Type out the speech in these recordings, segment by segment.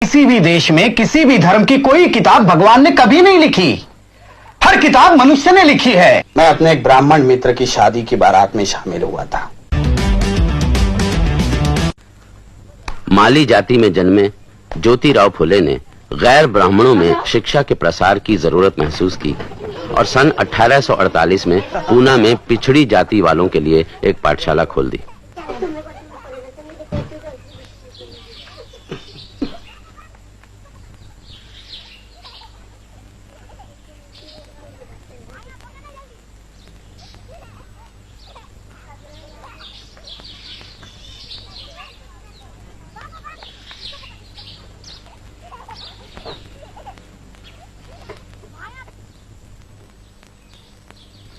किसी भी देश में किसी भी धर्म की कोई किताब भगवान ने कभी नहीं लिखी। हर किताब मनुष्य ने लिखी है। मैं अपने एक ब्राह्मण मित्र की शादी की बारात में शामिल हुआ था। माली जाति में जन्मे ज्योतिराव फुले ने गैर ब्राह्मणों में शिक्षा के प्रसार की जरूरत महसूस की और सन 1848 में पूना में पिछड़ी जाति वालों के लिए एक पाठशाला खोल दी।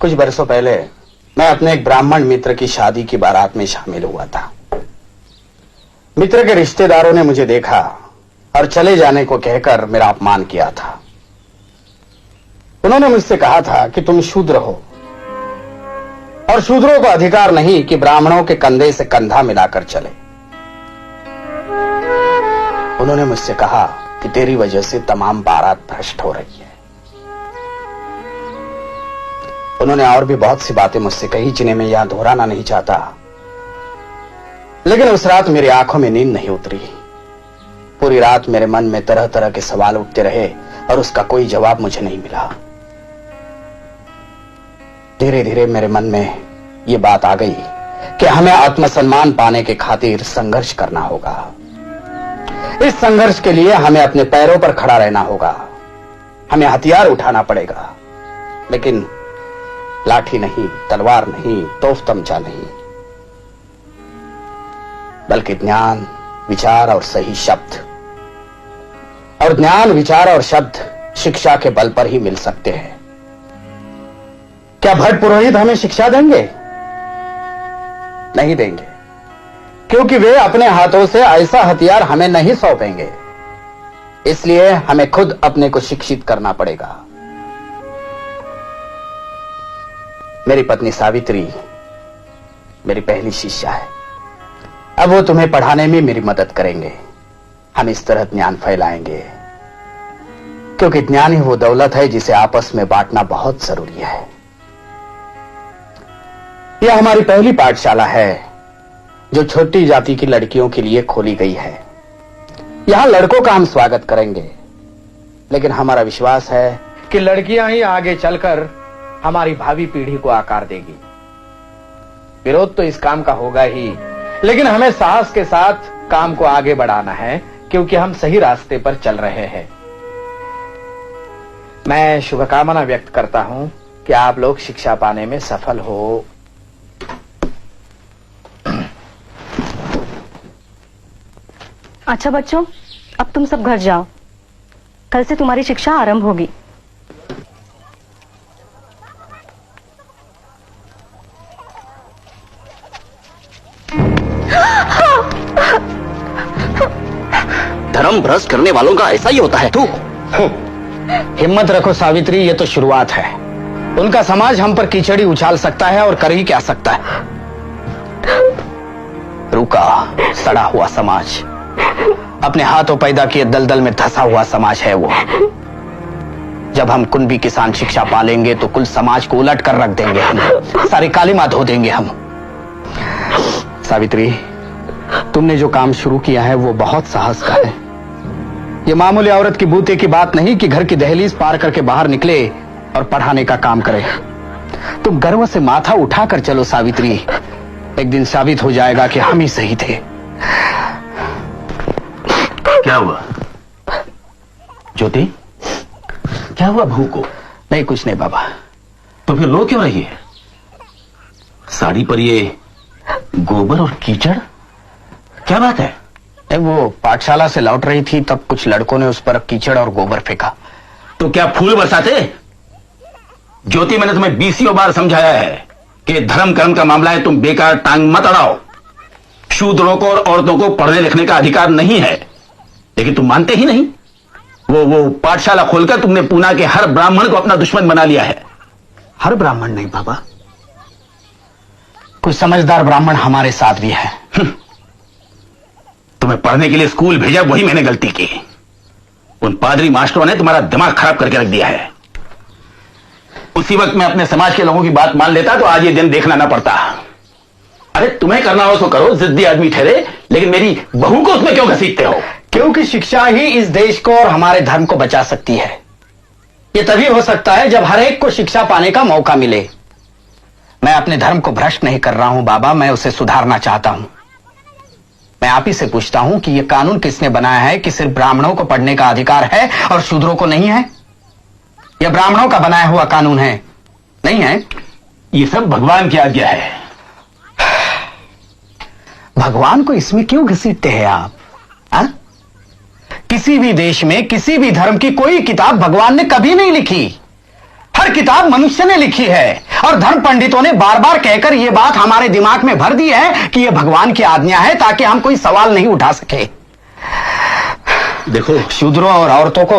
कुछ बरसों पहले मैं अपने एक ब्राह्मण मित्र की शादी की बारात में शामिल हुआ था। मित्र के रिश्तेदारों ने मुझे देखा और चले जाने को कहकर मेरा अपमान किया था। उन्होंने मुझसे कहा था कि तुम शूद्र हो और शूद्रों को अधिकार नहीं कि ब्राह्मणों के कंधे से कंधा मिलाकर चले। उन्होंने मुझसे कहा कि तेरी वजह से तमाम बारात भ्रष्ट हो रही है। उन्होंने और भी बहुत सी बातें मुझसे कही जिन्हें मैं यहां दोहराना नहीं चाहता, लेकिन उस रात मेरी आंखों में नींद नहीं उतरी। पूरी रात मेरे मन में तरह तरह के सवाल उठते रहे और उसका कोई जवाब मुझे नहीं मिला। धीरे धीरे मेरे मन में यह बात आ गई कि हमें आत्मसम्मान पाने के खातिर संघर्ष करना होगा। इस संघर्ष के लिए हमें अपने पैरों पर खड़ा रहना होगा। हमें हथियार उठाना पड़ेगा, लेकिन लाठी नहीं, तलवार नहीं, तोफ तमचा नहीं, बल्कि ज्ञान, विचार और सही शब्द। और ज्ञान, विचार और शब्द शिक्षा के बल पर ही मिल सकते हैं। क्या भट्ट पुरोहित हमें शिक्षा देंगे? नहीं देंगे, क्योंकि वे अपने हाथों से ऐसा हथियार हमें नहीं सौंपेंगे। इसलिए हमें खुद अपने को शिक्षित करना पड़ेगा। मेरी पत्नी सावित्री मेरी पहली शिष्या है। अब वो तुम्हें पढ़ाने में मेरी मदद करेंगे। हम इस तरह ज्ञान फैलाएंगे, क्योंकि ज्ञान ही वो दौलत है जिसे आपस में बांटना बहुत जरूरी है। यह हमारी पहली पाठशाला है जो छोटी जाति की लड़कियों के लिए खोली गई है। यहां लड़कों का हम स्वागत करेंगे, लेकिन हमारा विश्वास है कि लड़कियां ही आगे चलकर हमारी भावी पीढ़ी को आकार देगी। विरोध तो इस काम का होगा ही, लेकिन हमें साहस के साथ काम को आगे बढ़ाना है, क्योंकि हम सही रास्ते पर चल रहे हैं। मैं शुभकामना व्यक्त करता हूं कि आप लोग शिक्षा पाने में सफल हो। अच्छा बच्चों, अब तुम सब घर जाओ। कल से तुम्हारी शिक्षा आरंभ होगी। धर्म भ्रष्ट करने वालों का ऐसा ही होता है। तू हिम्मत रखो सावित्री, ये तो शुरुआत है। उनका समाज हम पर कीचड़ी उछाल सकता है और कर ही क्या सकता है। रुका सड़ा हुआ समाज, अपने हाथों पैदा किए दलदल में धंसा हुआ समाज है वो। जब हम कुंभी किसान शिक्षा पालेंगे तो कुल समाज को उलट कर रख देंगे हम। सारी कालिमा धो देंगे हम। सावित्री, तुमने जो काम शुरू किया है वो बहुत साहस का है। ये मामूली औरत की बूते की बात नहीं कि घर की दहलीज पार करके बाहर निकले और पढ़ाने का काम करे। तुम गर्व से माथा उठाकर चलो सावित्री। एक दिन साबित हो जाएगा कि हम ही सही थे। क्या हुआ ज्योति? क्या हुआ बहू को? नहीं, कुछ नहीं बाबा। तो फिर रो क्यों रही है? साड़ी पर ये गोबर और कीचड़, क्या बात है? वो पाठशाला से लौट रही थी, तब कुछ लड़कों ने उस पर कीचड़ और गोबर फेंका। तो क्या फूल बरसाते? ज्योति, मैंने तुम्हें 20 बार समझाया है कि धर्म कर्म का मामला है, तुम बेकार टांग मत अड़ाओ। शूद्रों को और औरतों को पढ़ने लिखने का अधिकार नहीं है, लेकिन तुम मानते ही नहीं। वो पाठशाला खोलकर तुमने पूना के हर ब्राह्मण को अपना दुश्मन बना लिया है। हर ब्राह्मण नहीं बाबा, कुछ समझदार ब्राह्मण हमारे साथ भी है। तुम्हें पढ़ने के लिए स्कूल भेजा, वही मैंने गलती की। उन पादरी मास्टरों ने तुम्हारा दिमाग खराब करके रख दिया है। उसी वक्त मैं अपने समाज के लोगों की बात मान लेता तो आज ये दिन देखना ना पड़ता। अरे तुम्हें करना हो तो करो, जिद्दी आदमी ठहरे, लेकिन मेरी बहू को उसमें क्यों घसीटते हो? क्योंकि शिक्षा ही इस देश को और हमारे धर्म को बचा सकती है। यह तभी हो सकता है जब हर एक को शिक्षा पाने का मौका मिले। मैं अपने धर्म को भ्रष्ट नहीं कर रहा हूं बाबा, मैं उसे सुधारना चाहता हूं। मैं आप ही से पूछता हूं कि यह कानून किसने बनाया है कि सिर्फ ब्राह्मणों को पढ़ने का अधिकार है और शूद्रों को नहीं है? यह ब्राह्मणों का बनाया हुआ कानून है, नहीं है? ये सब भगवान की आज्ञा है। भगवान को इसमें क्यों घसीटते हैं आप? हा? किसी भी देश में किसी भी धर्म की कोई किताब भगवान ने कभी नहीं लिखी। हर किताब मनुष्य ने लिखी है और धर्म पंडितों ने बार बार कहकर यह बात हमारे दिमाग में भर दी है कि यह भगवान की आज्ञा है, ताकि हम कोई सवाल नहीं उठा सके। देखो, शूद्रों और औरतों को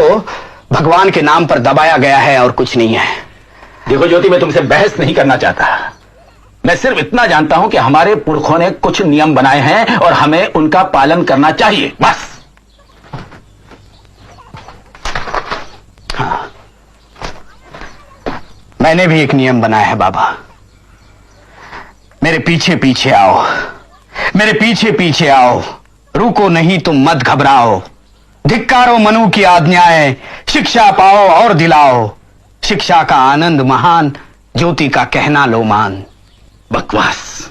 भगवान के नाम पर दबाया गया है और कुछ नहीं है। देखो ज्योति, मैं तुमसे बहस नहीं करना चाहता। मैं सिर्फ इतना जानता हूं कि हमारे पुरखों ने कुछ नियम बनाए हैं और हमें उनका पालन करना चाहिए, बस। हाँ, मैंने भी एक नियम बनाया है बाबा। मेरे पीछे पीछे आओ, मेरे पीछे पीछे आओ, रुको नहीं तुम मत घबराओ, धिक्कारो मनु की आज्ञाएं, शिक्षा पाओ और दिलाओ, शिक्षा का आनंद महान, ज्योति का कहना लो मान। बकवास।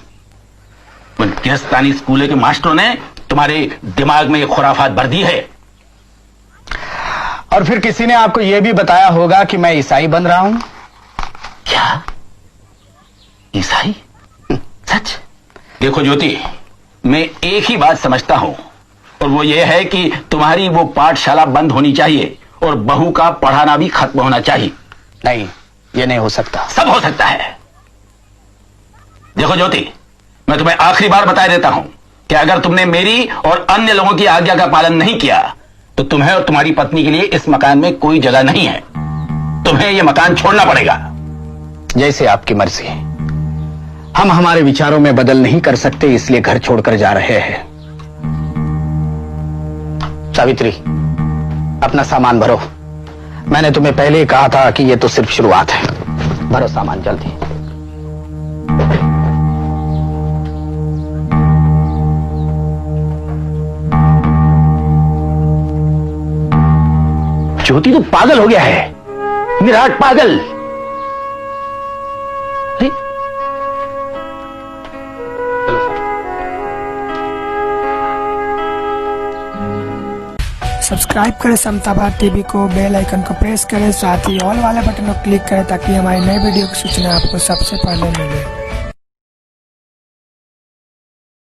उन गिरस्तानी स्कूल के मास्टरों ने तुम्हारे दिमाग में ये खुराफात भर दी है। और फिर किसी ने आपको यह भी बताया होगा कि मैं ईसाई बन रहा हूं। क्या? ईसाई? सच? देखो ज्योति, मैं एक ही बात समझता हूं, और वो ये है कि तुम्हारी वो पाठशाला बंद होनी चाहिए और बहू का पढ़ाना भी खत्म होना चाहिए। नहीं, ये नहीं हो सकता। सब हो सकता है। देखो ज्योति, मैं तुम्हें आखिरी बार बता देता हूं कि अगर तुमने मेरी और अन्य लोगों की आज्ञा का पालन नहीं किया तो तुम्हें और तुम्हारी पत्नी के लिए इस मकान में कोई जगह नहीं है। तुम्हें यह मकान छोड़ना पड़ेगा। जैसे आपकी मर्जी। हम हमारे विचारों में बदल नहीं कर सकते, इसलिए घर छोड़कर जा रहे हैं। सावित्री, अपना सामान भरो। मैंने तुम्हें पहले ही कहा था कि यह तो सिर्फ शुरुआत है। भरो सामान जल्दी। ज्योति तो पागल हो गया है, विराट पागल। सब्सक्राइब करें समता भारत टीवी को, बेल आइकन को प्रेस करें, साथ ही ऑल वाले बटन को क्लिक करें ताकि हमारी नई वीडियो की सूचना आपको सबसे पहले मिले।